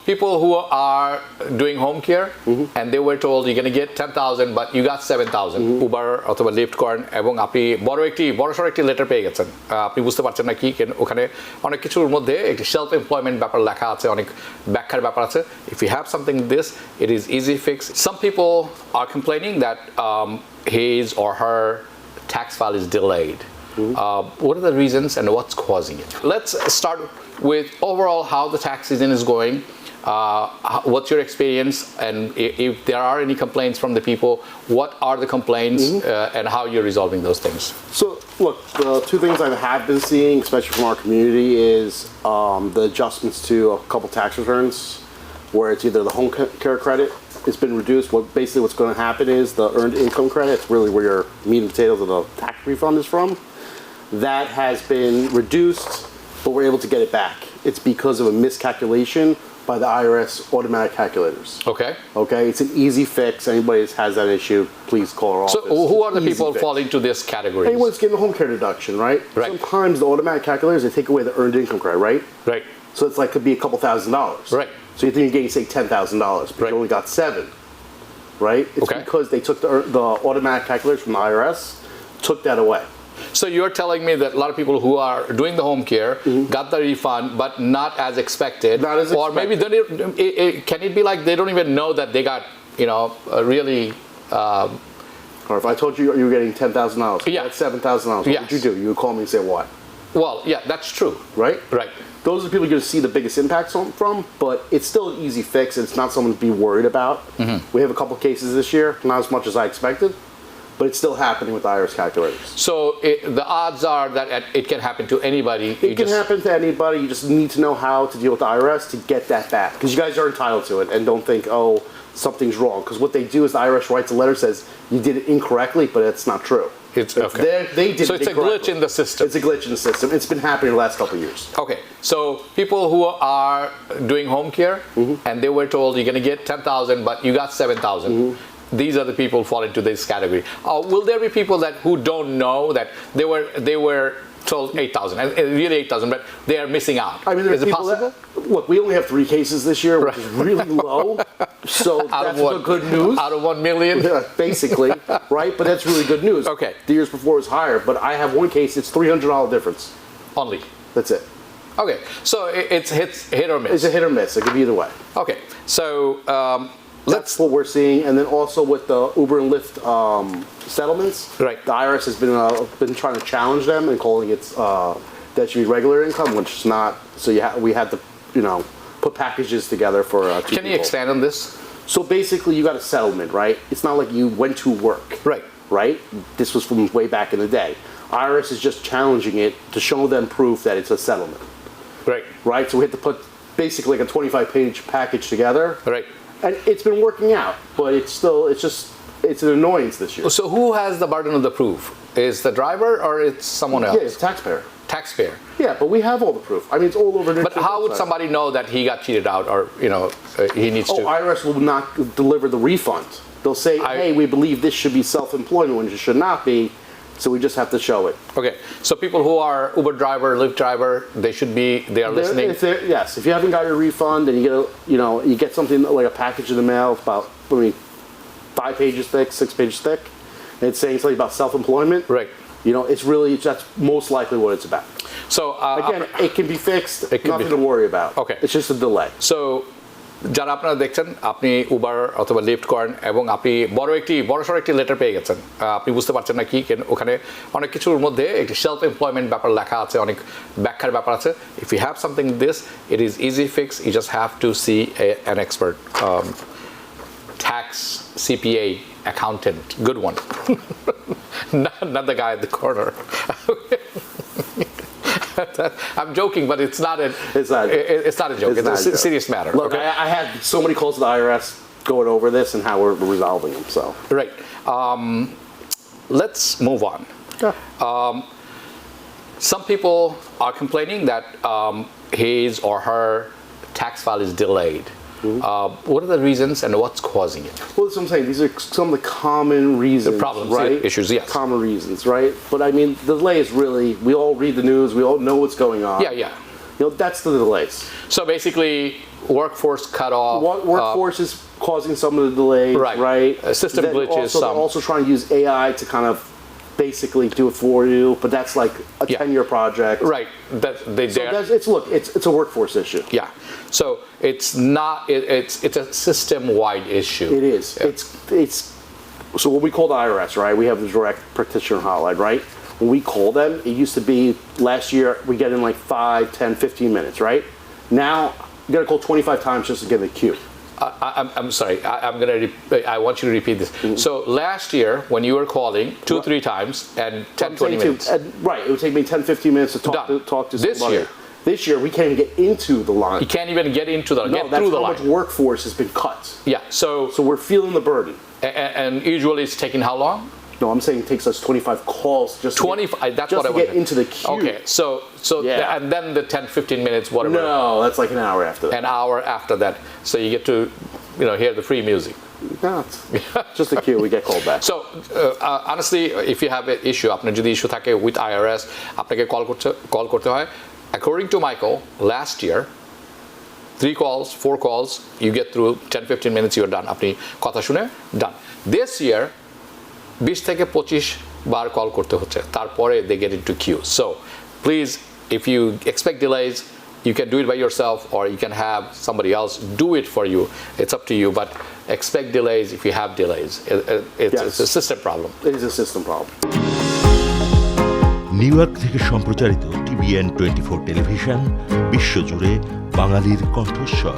people who are doing home care and they were told you're going to get 10,000 but you got 7,000 Uber অথবা lift করেন এবং আপনি বড়সড় একটি letter পেয়ে গেছেন, আপনি বুঝতে পারছেন না কি, ওখানে অনেক কিছুর মধ্যে একটি সেলফ এমপ্লয়মেন্ট ব্যাপার লেখা আছে, অনেক ব্যাখ্যার ব্যাপার আছে. If you have something like this, it is easy fix. Some people are complaining that his or her tax file is delayed. What are the reasons and what's causing it? Let's start with overall how the tax season is going. What's your experience, and if there are any complaints from the people, what are the complaints and how you're resolving those things? So look, the two things I have been seeing, especially from our community, is the adjustments to a couple tax returns where it's either the home care credit has been reduced. Basically what's going to happen is the earned income credit, it's really where your meat and potatoes of the tax refund is from, that has been reduced, but we're able to get it back. It's because of a miscalculation by the IRS automatic calculators. Okay. Okay, it's an easy fix. Anybody that has that issue, please call our office. So who are the people falling into this category? Anyone's getting a home care deduction, right? Right. Sometimes the automatic calculators, they take away the earned income credit, right? Right. So it's like could be a couple $1,000s. Right. So you think you're getting, say, $10,000, but you only got 7, right? It's because they took the automatic calculators from the IRS, took that away. So you're telling me that a lot of people who are doing the home care got the refund, but not as expected. Not as expected. Or maybe can it be like they don't even know that they got, really. Or if I told you you were getting $10,000, Yeah. that's $7,000. What would you do? You would call me and say what? Well, yeah, that's true. Right? Right. Those are the people you're going to see the biggest impacts from, but it's still an easy fix. It's not something to be worried about. We have a couple cases this year, not as much as I expected, but it's still happening with IRS calculators. So the odds are that it can happen to anybody. It can happen to anybody. You just need to know how to deal with the IRS to get that back, because you guys are entitled to it, and don't think, oh, something's wrong. Because what they do is the IRS writes a letter, says you did it incorrectly, but it's not true. It's okay. They did so it it's a glitch in the system. It's a glitch in the system. It's been happening the last couple of years. Okay, so people who are doing home care and they were told you're going to get 10,000 but you got 7,000. These are the people fall into this category. Will there be people who don't know that they were told 8,000 and really 8,000, but they are missing out? I mean, is it possible? Look, we only have 3 cases this year, which is really low. So that's the good news. Out of 1 million? Yeah, basically, right? But that's really good news. Okay. The years before was higher, but I have one case, it's $300 difference. Only? That's it. Okay, so it's hit or miss? It's a hit or miss. It could be either way. Okay, so that's what we're seeing. And then also with the Uber and Lyft settlements, right. The IRS has been trying to challenge them and calling it that should be regular income, which is not. So we had to, put packages together for two people. Can you expand on this? So basically, you got a settlement, right? It's not like you went to work. Right. Right? This was from way back in the day. IRS is just challenging it to show them proof that it's a settlement. Right. Right? So we had to put basically like a 25-page package together. Right. And it's been working out, but it's an annoyance this year. So who has the burden of the proof? Is the driver or it's someone else? Yeah, it's taxpayer. Taxpayer. Yeah, but we have all the proof. I mean, it's all over the But how would somebody know that he got cheated out or, he needs to? IRS will not deliver the refund. They'll say, hey, we believe this should be self-employment when it should not be, so we just have to show it. Okay, so people who are Uber driver, Lyft driver, they are listening? Yes, if you haven't got your refund and you get something like a package in the mail about, 5 pages thick, 6 pages thick, and it's saying something about self-employment. Right. That's most likely what it's about. So again, it can be fixed. Nothing to worry about. Okay. It's just a delay. So যারা আপনারা দেখছেন, আপনি Uber অথবা lift করেন এবং আপনি বড়সড় একটি লেটার পেয়ে গেছেন, আপনি বুঝতে পারছেন না কি, ওখানে অনেক কিছুর মধ্যে একটি সেলফ এমপ্লয়মেন্ট ব্যাপার লেখা আছে, অনেক ব্যাখ্যার ব্যাপার আছে. If you have something like this, it is easy fix. You just have to see an expert, tax CPA accountant, good one. not the guy at the corner. I'm joking, but it's not a joke. It's a serious matter. Look, okay? I had so many calls to the IRS going over this and how we're resolving them. So right. Let's move on. Yeah. Some people are complaining that his or her tax file is delayed. What are the reasons and what's causing it? Well, that's what I'm saying. These are some of the common reasons, the problems, right? Issues, yes. Common reasons, right? But I mean, the delay is really, we all read the news, we all know what's going on. Yeah. That's the delays. So basically, workforce cut off. Workforce is causing some of the delays, right? System Then glitches. They're also trying to use AI to kind of basically do it for you, but that's like a 10-year project. Right. It's a workforce issue. Yeah. So it's not. It's a system-wide issue. It is. Yeah. It's so what we call the IRS, right? We have the direct practitioner hotline, right? When we call them, it used to be last year we get in like 5, 10, 15 minutes, right? Now you got to call 25 times just to get a queue. I'm sorry. I want you to repeat this. So last year, when you were calling 2-3 times and 10-20 minutes, right? It would take me 10-15 minutes to talk to somebody. This year, we can't even get into the line. You can't even get into the get through the line. That's how much workforce has been cut. Yeah. So we're feeling the burden. And usually it's taking how long? No, I'm saying it takes us 25 calls just to get into the queue. Okay, so and then the 10-15 minutes, whatever. No, that's like an hour after that. An hour after that. So you get to, hear the free music. No, it's just a queue, we get called back. So honestly, if you have an issue, আপনার যদি issue থাকে with IRS, আপনাকে call করতে হয়. According to Michael, last year, 3 calls, 4 calls, you get through 10-15 minutes, you're done. আপনি কথা শুনে done. This year, 20 থেকে 25 বার কল করতে হচ্ছে, তারপরে they get into queue. So please, if you expect delays, you can do it by yourself or you can have somebody else do it for you. It's up to you, but expect delays if you have delays. It's a system problem. It is a system problem. New York থেকে সম্প্রচারিত TBN 24 television বিশ্বজুড়ে বাঙালির কণ্ঠস্বর।